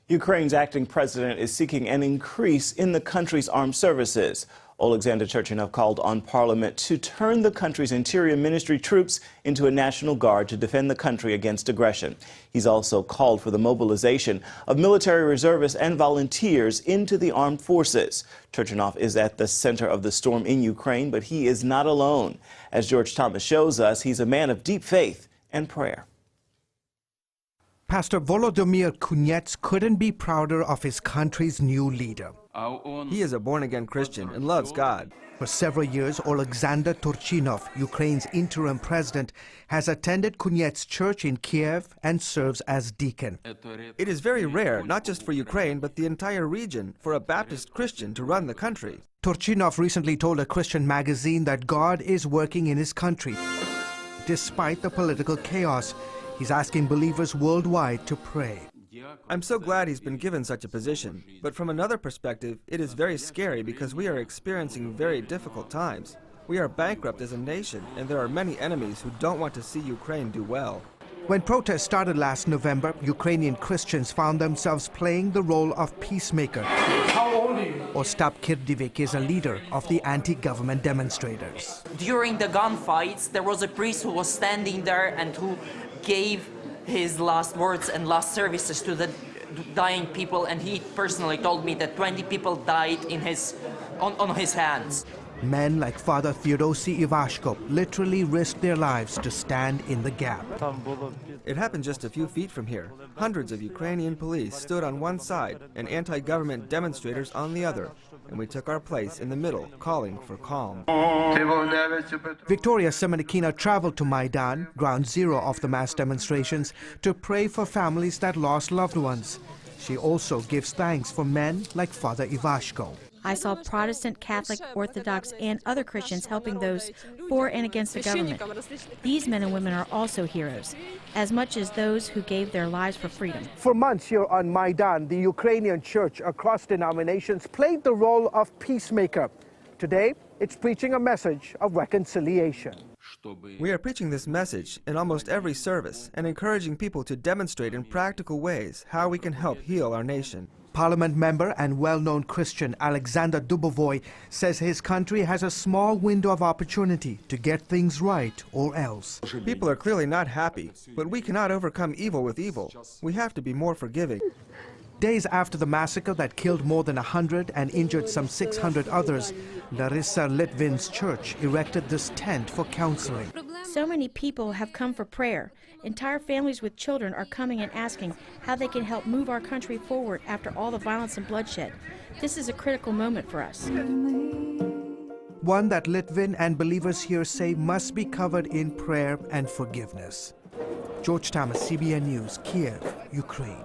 Ukraine's acting president is seeking an increase in the country's armed services. Oleksandr Turchinov called on parliament to turn the country's interior ministry troops into a national guard to defend the country against aggression. He's also called for the mobilization of military reservists and volunteers into the armed forces. Turchinov is at the center of the storm in Ukraine, but he is not alone. As George Thomas shows us, he's a man of deep faith and prayer. Pastor Volodymyr Kunets couldn't be prouder of his country's new leader. He is a born-again Christian and loves God. For several years, Oleksandr Turchinov, Ukraine's interim president, has attended Kunets' church in Kiev and serves as deacon. It is very rare, not just for Ukraine, but the entire region, for a Baptist Christian to run the country. Turchinov recently told a Christian magazine that God is working in his country. Despite the political chaos, he's asking believers worldwide to pray. I'm so glad he's been given such a position, but from another perspective, it is very scary because we are experiencing very difficult times. We are bankrupt as a nation, and there are many enemies who don't want to see Ukraine do well. When protests started last November, Ukrainian Christians found themselves playing the role of peacemaker. Ostap Kirdivik is a leader of the anti-government demonstrators. During the gunfights, there was a priest who was standing there and who gave his last words and last services to the dying people, and he personally told me that 20 people died on his hands. Men like Father Theodosi Ivashko literally risked their lives to stand in the gap. It happened just a few feet from here. Hundreds of Ukrainian police stood on one side and anti-government demonstrators on the other, and we took our place in the middle, calling for calm. Victoria Semenikina traveled to Maidan, ground zero of the mass demonstrations, to pray for families that lost loved ones. She also gives thanks for men like Father Ivashko. I saw Protestant, Catholic, Orthodox, and other Christians helping those for and against the government. These men and women are also heroes, as much as those who gave their lives for freedom. For months here on Maidan, the Ukrainian church across denominations played the role of peacemaker. Today, it's preaching a message of reconciliation. We are preaching this message in almost every service and encouraging people to demonstrate in practical ways how we can help heal our nation. Parliament member and well-known Christian Alexander Dubovoy says his country has a small window of opportunity to get things right or else. People are clearly not happy, but we cannot overcome evil with evil. We have to be more forgiving. Days after the massacre that killed more than 100 and injured some 600 others, Larissa Litvin's church erected this tent for counseling. So many people have come for prayer. Entire families with children are coming and asking how they can help move our country forward after all the violence and bloodshed. This is a critical moment for us. One that Litvin and believers here say must be covered in prayer and forgiveness. George Thomas, CBN News, Kiev, Ukraine.